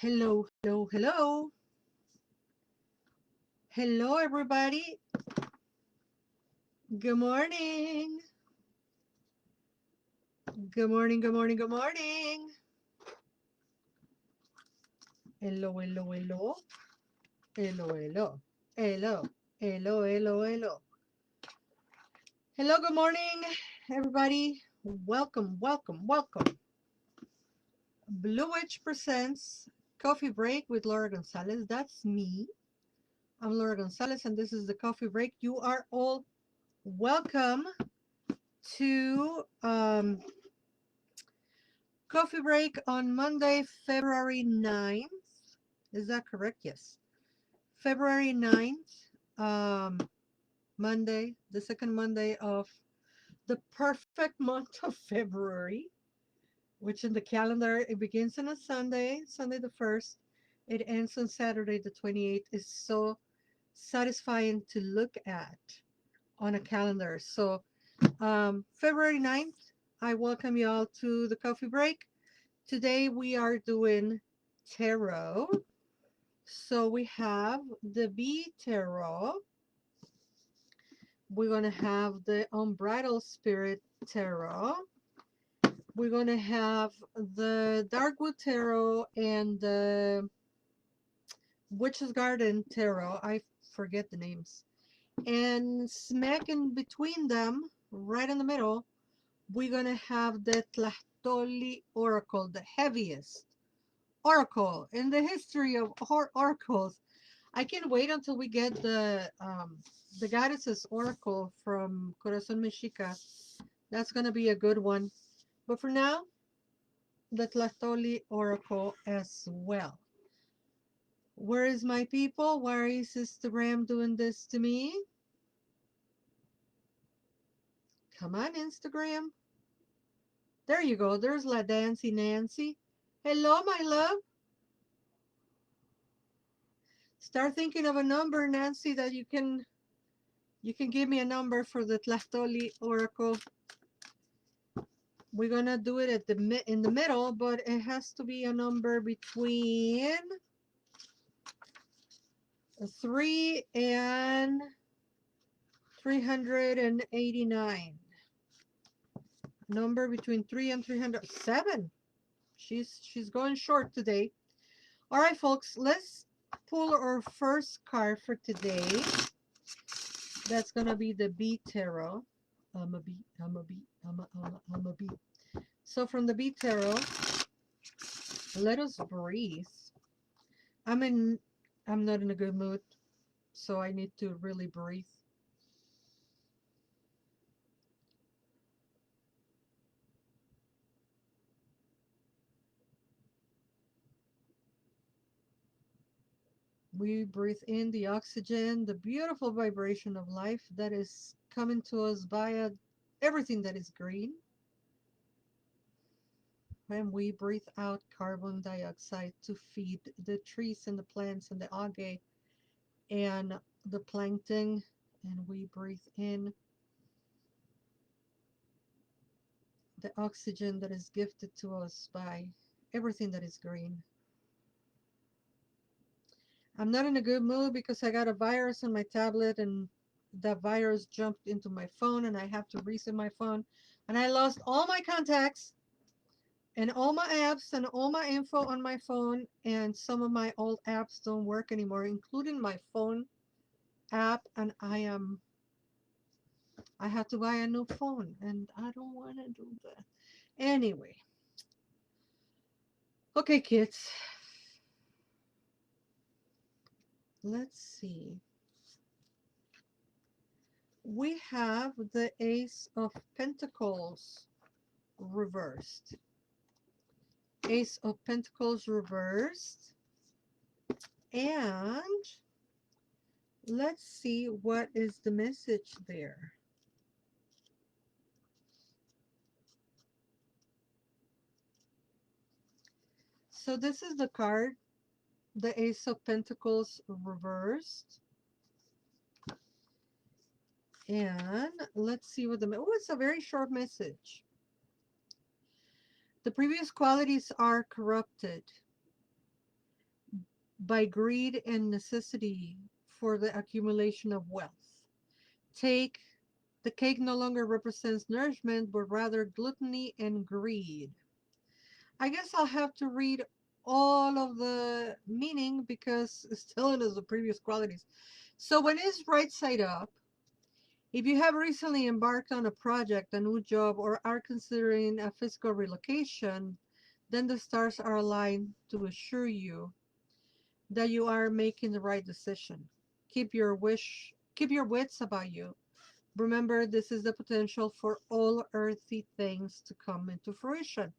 Hello, hello, hello. Hello, everybody. Good morning. Good morning, good morning, good morning. Hello, hello, hello. Hello, hello. Hello, hello, hello, hello. Hello, good morning, everybody. Welcome, welcome, welcome. Blue Witch presents Coffee Break with Laura González. That's me. I'm Laura González, and this is the Coffee Break. You are all welcome to Coffee break on Monday, February 9th. Is that correct? Yes. February 9th, Monday, the second Monday of the perfect month of February, which in the calendar, it begins on a Sunday, Sunday the 1st. It ends on Saturday the 28th. Is so satisfying to look at on a calendar. So, February 9th, I welcome you all to the coffee break. Today we are doing tarot. So we have the B tarot. We're going to have the Unbridled Spirit tarot. We're going to have the Darkwood tarot and the Witch's Garden tarot. I forget the names. And smack in between them, right in the middle, we're going to have the Tlachtoli Oracle, the heaviest oracle in the history of oracles. I can't wait until we get the goddesses oracle from Corazon Mexica. That's gonna be a good one. But for now, the Tlachtoli oracle as well. Where is my people? Why is Instagram doing this to me? Come on, Instagram. There you go. There's La Dancy Nancy. Hello, my love. Start thinking of a number, Nancy, that you can give me a number for the Tlachtoli oracle. We're gonna do it in the middle, but it has to be a number between 3 and 389. Number between 3 and 307. She's going short today. All right, folks, let's pull our first card for today. That's gonna be the B tarot. I'm a B. I'm a B. I'm a B. So from the B tarot, let us breathe. I'm not in a good mood, so I need to really breathe. We breathe in the oxygen, the beautiful vibration of life that is coming to us via everything that is green. And we breathe out carbon dioxide to feed the trees and the plants and the algae and the plankton. And we breathe in the oxygen that is gifted to us by everything that is green. I'm not in a good mood because I got a virus on my tablet and that virus jumped into my phone and I have to reset my phone. And I lost all my contacts and all my apps and all my info on my phone. And some of my old apps don't work anymore, including my phone app. And I have to buy a new phone and I don't want to do that. Anyway. Okay, kids. Let's see. We have the Ace of Pentacles reversed. Ace of Pentacles reversed. And let's see what is the message there. So this is the card, the Ace of Pentacles reversed. And let's see what oh, it's a very short message. The previous qualities are corrupted. by greed and necessity for the accumulation of wealth. Take the cake no longer represents nourishment, but rather gluttony and greed. I guess I'll have to read all of the meaning because it's telling us the previous qualities. So when it's right side up, if you have recently embarked on a project, a new job, or are considering a physical relocation, then the stars are aligned to assure you that you are making the right decision. Keep your wits about you. Remember, this is the potential for all earthly things to come into fruition.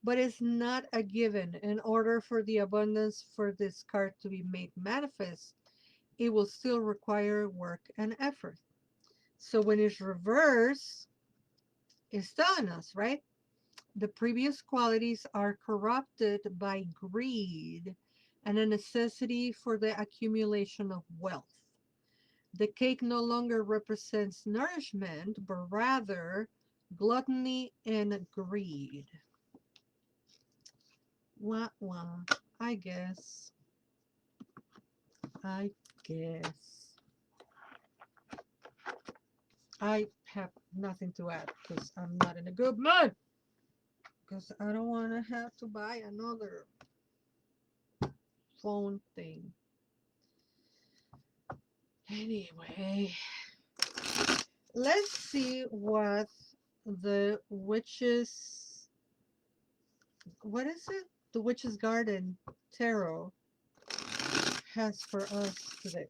But it's not a given. In order for the abundance for this card to be made manifest, it will still require work and effort. So when it's reversed, it's telling us, right? The previous qualities are corrupted by greed and a necessity for the accumulation of wealth. The cake no longer represents nourishment, but rather gluttony and greed. Wah, wah. I guess. I guess. I have nothing to add because I'm not in a good mood. Because I don't want to have to buy another phone thing. Anyway, let's see what the witches. What is it? The Witch's Garden Tarot has for us today.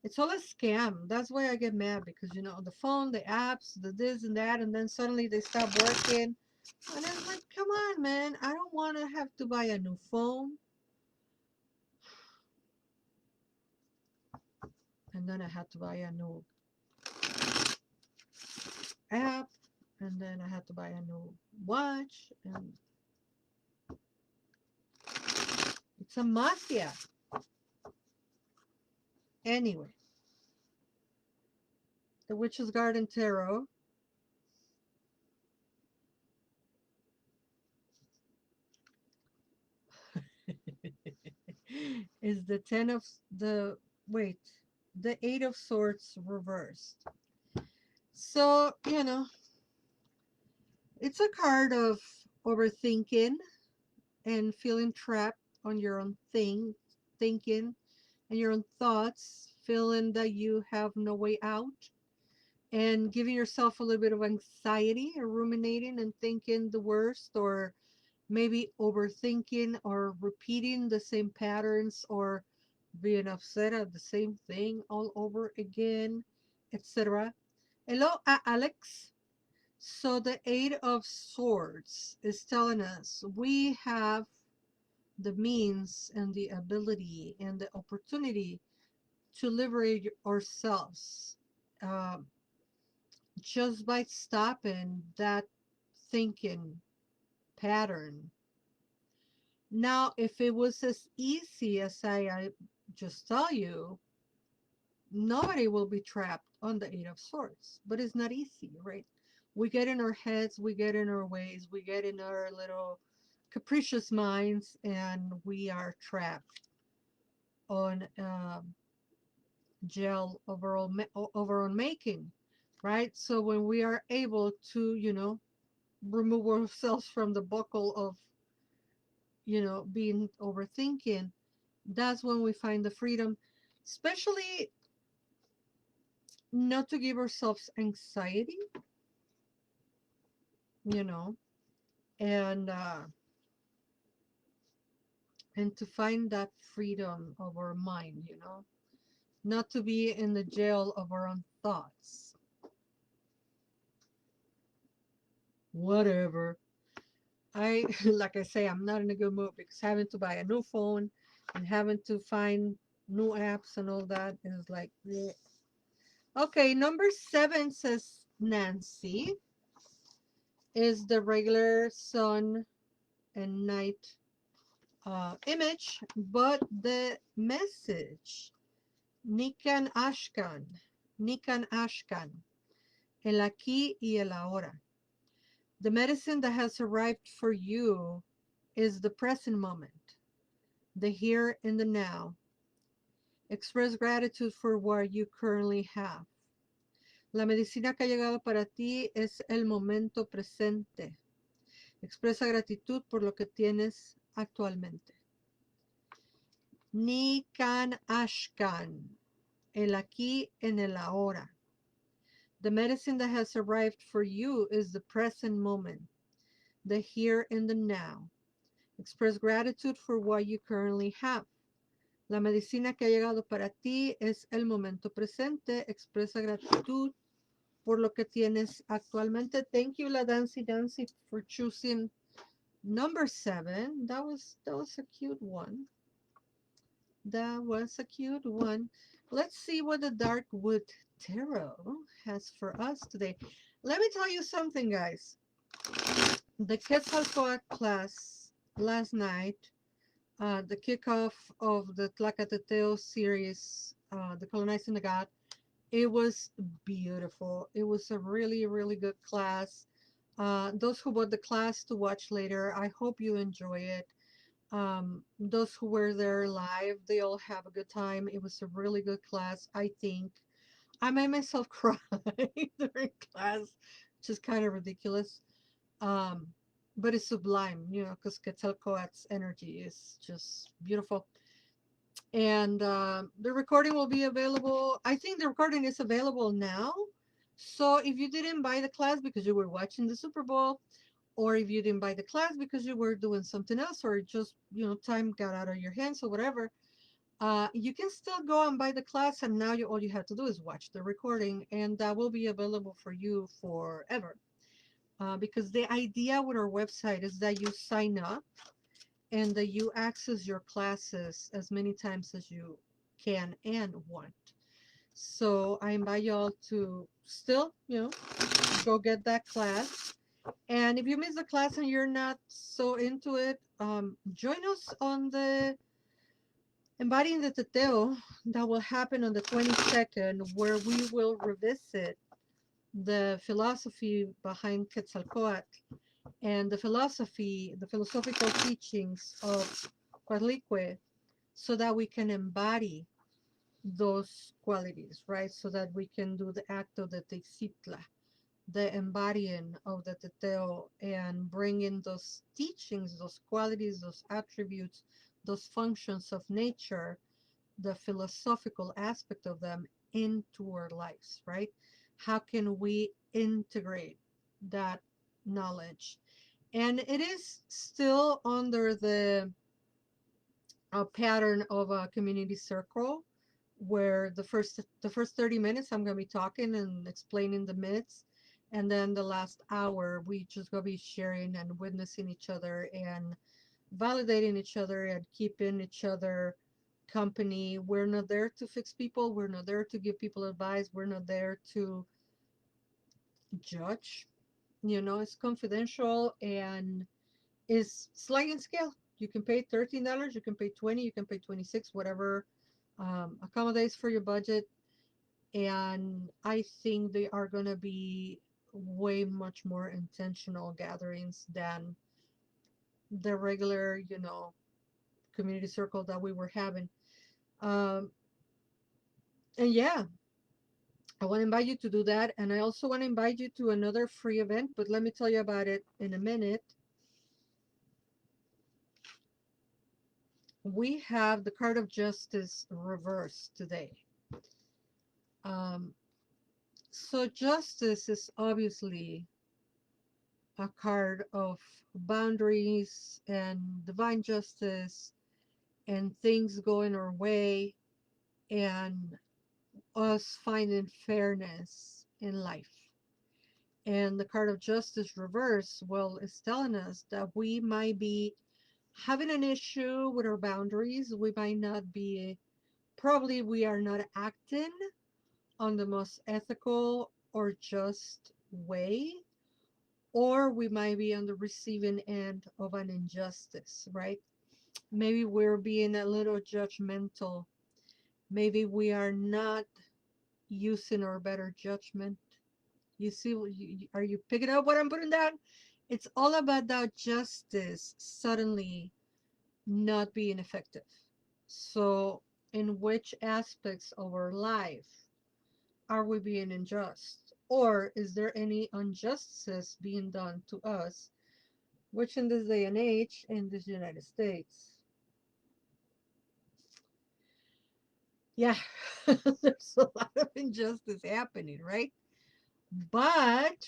It's all a scam. That's why I get mad because, you know, the phone, the apps, the this and that, and then suddenly they stop working. And I'm like, come on, man. I don't want to have to buy a new phone. And then I had to buy a new app. And then I had to buy a new watch. And it's a mafia. Anyway, the Witch's Garden Tarot is the ten of the wait, the Eight of Swords reversed. So, you know, it's a card of overthinking and feeling trapped on your own thinking and your own thoughts, feeling that you have no way out, and giving yourself a little bit of anxiety or ruminating and thinking the worst, or maybe overthinking or repeating the same patterns, or being upset at the same thing all over again, etc. Hello, Alex. So the Eight of Swords is telling us we have the means and the ability and the opportunity to liberate ourselves, uh, just by stopping that thinking pattern. Now, if it was as easy as I just tell you, nobody will be trapped on the Eight of Swords. But it's not easy, right? We get in our heads, we get in our ways, we get in our little capricious minds, and we are trapped on jail of of our own making, right? So when we are able to, you know, remove ourselves from the buckle of, you know, being overthinking, that's when we find the freedom, especially not to give ourselves anxiety, you know, and to find that freedom of our mind, you know, not to be in the jail of our own thoughts. Whatever. I like I say, I'm not in a good mood because having to buy a new phone and having to find new apps and all that is like bleh. Okay, number 7 says Nancy is the regular sun and night image, but the message Nikan Ashkan, Nikan Ashkan, el aquí y el ahora. The medicine that has arrived for you is the present moment. the here and the now. Express gratitude for what you currently have. La medicina que ha llegado para ti es el momento presente. Expresa gratitud por lo que tienes actualmente. Ni kan ashkan, el aquí en el ahora. The medicine that has arrived for you is the present moment, the here and the now. Express gratitude for what you currently have. La medicina que ha llegado para ti es el momento presente. Expresa gratitud por lo que tienes actualmente. Thank you, La Dancy Dancy, for choosing number 7. That was a cute one. That was a cute one. Let's see what the Darkwood Tarot has for us today. Let me tell you something, guys. The Quetzalcoatl class last night, the kickoff of the Teteoh series, The Colonizing the God, it was beautiful. It was a really, really good class. Those who bought the class to watch later, I hope you enjoy it. Those who were there live, they all have a good time. It was a really good class, I think. I made myself cry during class, which is kind of ridiculous. Um, but it's sublime, you know, because Quetzalcoatl's energy is just beautiful. And the recording will be available. I think the recording is available now. So if you didn't buy the class because you were watching the Super Bowl, or if you didn't buy the class because you were doing something else, or just, you know, time got out of your hands or whatever, you can still go and buy the class, and now all you have to do is watch the recording, and that will be available for you forever. Because the idea with our website is that you sign up and that you access your classes as many times as you can and want. So I invite y'all to still, you know, go get that class. And if you miss the class and you're not so into it, join us on the Embodying the Teteoh that will happen on the 22nd, where we will revisit the philosophy behind Quetzalcoatl and the philosophical teachings of Coatlicue, so that we can embody those qualities, right? So that we can do the act of the Texitla, the embodying of the Teteoh, and bring in those teachings, those qualities, those attributes, those functions of nature, the philosophical aspect of them into our lives, right? How can we integrate that knowledge? And it is still under the pattern of a community circle, where the first 30 minutes I'm going to be talking and explaining the myths, and then the last hour we just going to be sharing and witnessing each other and validating each other and keeping each other company. We're not there to fix people, we're not there to give people advice, we're not there to judge. You know, it's confidential and is sliding scale. You can pay $13, you can pay 20, you can pay 26, whatever accommodates for your budget. And I think they are going to be way much more intentional gatherings than the regular, you know, community circle that we were having. Um, and yeah, I want to invite you to do that. And I also want to invite you to another free event, but let me tell you about it in a minute. We have the card of justice reversed today. So justice is obviously a card of boundaries and divine justice and things going our way and us finding fairness in life. And the card of justice reverse, well, is telling us that we might be having an issue with our boundaries. We might not be, probably we are not acting on the most ethical or just way, or we might be on the receiving end of an injustice, right? Maybe we're being a little judgmental. Maybe we are not using our better judgment. You see, are you picking up what I'm putting down? It's all about that justice suddenly not being effective. So, in which aspects of our life are we being unjust? Or is there any injustices being done to us, which in this day and age in the United States, yeah, there's a lot of injustice happening, right? But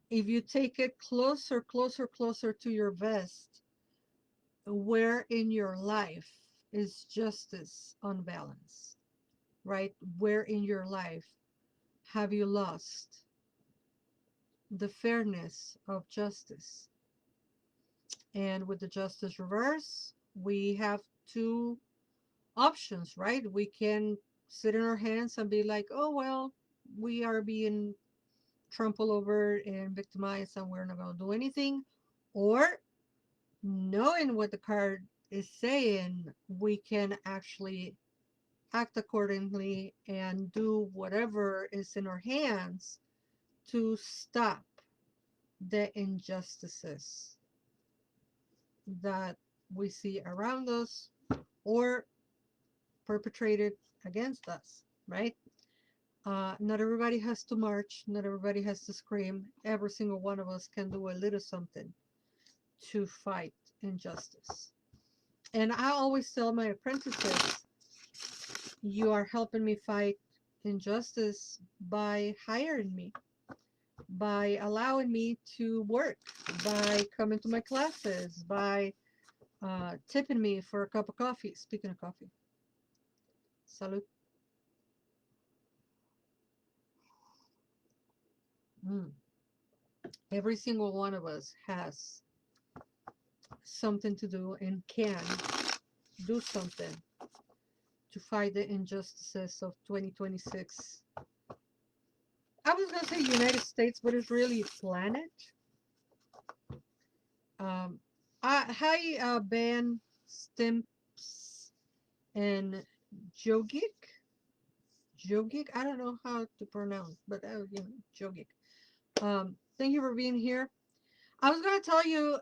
if you take it closer, closer, closer to your vest, where in your life is justice unbalanced, right? Where in your life have you lost the fairness of justice? And with the justice reverse, we have two options, right? We can sit in our hands and be like, oh, well, we are being trampled over and victimized and we're not going to do anything. Or knowing what the card is saying, we can actually act accordingly and do whatever is in our hands to stop the injustices that we see around us or perpetrated against us, right? Not everybody has to march, not everybody has to scream. Every single one of us can do a little something to fight injustice. And I always tell my apprentices, you are helping me fight injustice by hiring me, by allowing me to work, by coming to my classes, by tipping me for a cup of coffee. Speaking of coffee, salud. Mm. Every single one of us has something to do and can do something to fight the injustices of 2026. I was going to say United States, but it's really planet. Um, hi, Ben, Stimps, and Jogic. Jogic? I don't know how to pronounce, but Jogic. Thank you for being here. I was going to tell you,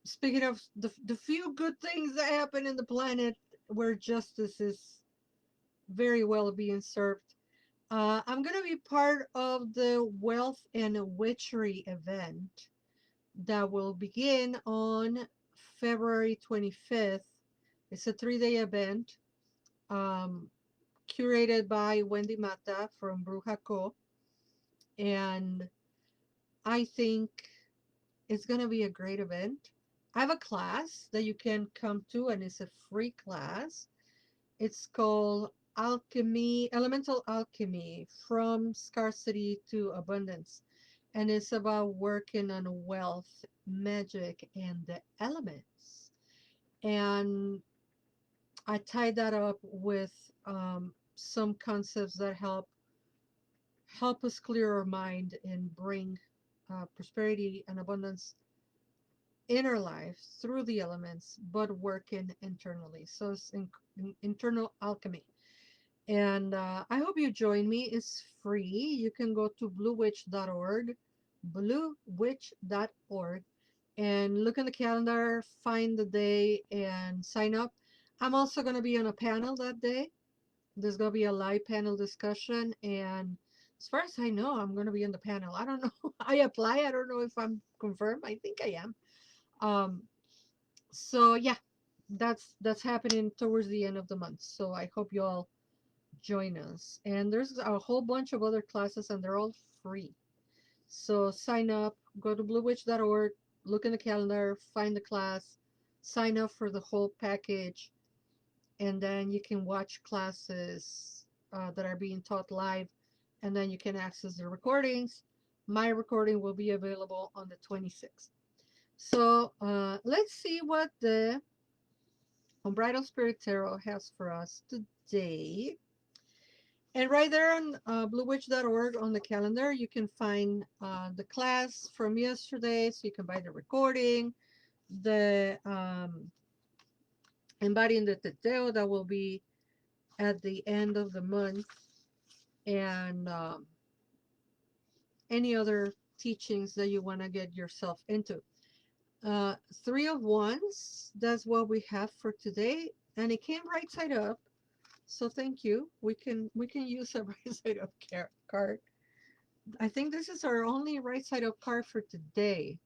speaking of the few good things that happen in the planet where justice is very well being served. I'm going to be part of the Wealth and Witchery event that will begin on February 25th. It's a 3-day event um, curated by Wendy Mata from Bruja Co. And I think it's going to be a great event. I have a class that you can come to, and it's a free class. It's called Alchemy, Elemental Alchemy from Scarcity to Abundance. And it's about working on wealth, magic, and the elements. And I tied that up with some concepts that help us clear our mind and bring prosperity and abundance in our lives through the elements, but working internally. So it's internal alchemy. And I hope you join me. It's free. You can go to bluewitch.org, bluewitch.org, and look in the calendar, find the day, and sign up. I'm also going to be on a panel that day. There's going to be a live panel discussion. And as far as I know, I'm going to be on the panel. I don't know. I apply. I don't know if I'm confirmed. I think I am. Um, so yeah, that's happening towards the end of the month. So I hope you all join us. And there's a whole bunch of other classes, and they're all free. So sign up, go to bluewitch.org, look in the calendar, find the class, sign up for the whole package, and then you can watch classes that are being taught live, and then you can access the recordings. My recording will be available on the 26th. So let's see what the Unbridled Spirit Tarot has for us today. And right there on bluewitch.org on the calendar, you can find the class from yesterday. So you can buy the recording, the Embodying the Teteoh that will be at the end of the month, and any other teachings that you want to get yourself into. Uh, Three of Wands. That's what we have for today, and it came right side up. So thank you. We can use a right side up card. I think this is our only right side up card for today.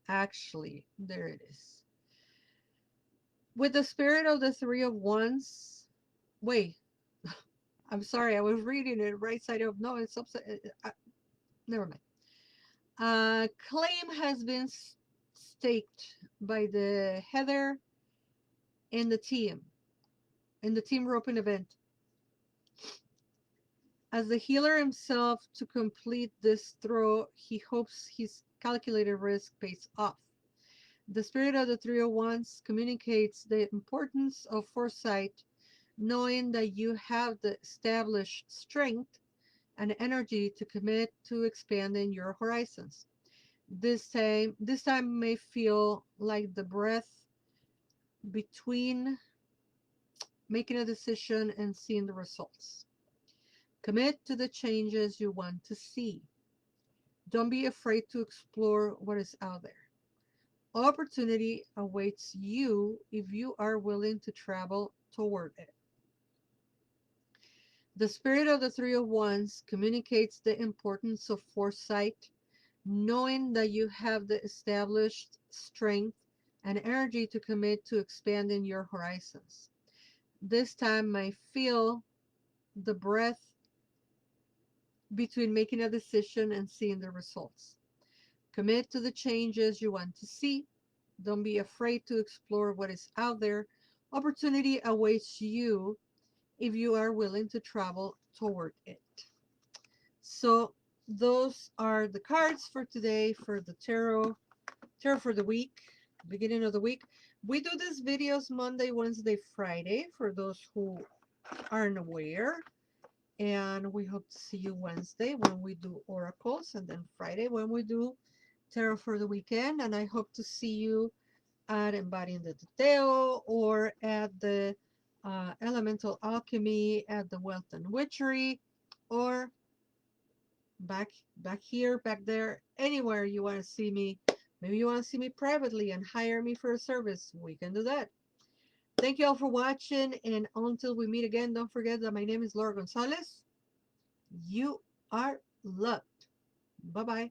Actually, there it is. With the spirit of the Three of Wands. Wait, I'm sorry. I was reading it right side up. No, it's upside. Never mind. Claim has been staked by the Heather in the team roping event. As the healer himself to complete this throw, he hopes his calculated risk pays off. The spirit of the 301s communicates the importance of foresight, knowing that you have the established strength and energy to commit to expanding your horizons. This time may feel like the breath between making a decision and seeing the results. Commit to the changes you want to see. Don't be afraid to explore what is out there. Opportunity awaits you if you are willing to travel toward it. The spirit of the Three of Wands communicates the importance of foresight, knowing that you have the established strength and energy to commit to expanding your horizons. This time might feel the breath between making a decision and seeing the results. Commit to the changes you want to see. Don't be afraid to explore what is out there. Opportunity awaits you if you are willing to travel toward it. So those are the cards for today for the tarot for the week, beginning of the week. We do these videos Monday, Wednesday, Friday for those who aren't aware. And we hope to see you Wednesday when we do oracles, and then Friday when we do tarot for the weekend. And I hope to see you at Embodying the Teteoh or at the Elemental Alchemy at the Wealth and Witchery, or back here, back there, anywhere you want to see me. Maybe you want to see me privately and hire me for a service. We can do that. Thank you all for watching, and until we meet again, don't forget that my name is Laura González. You are loved. Bye bye.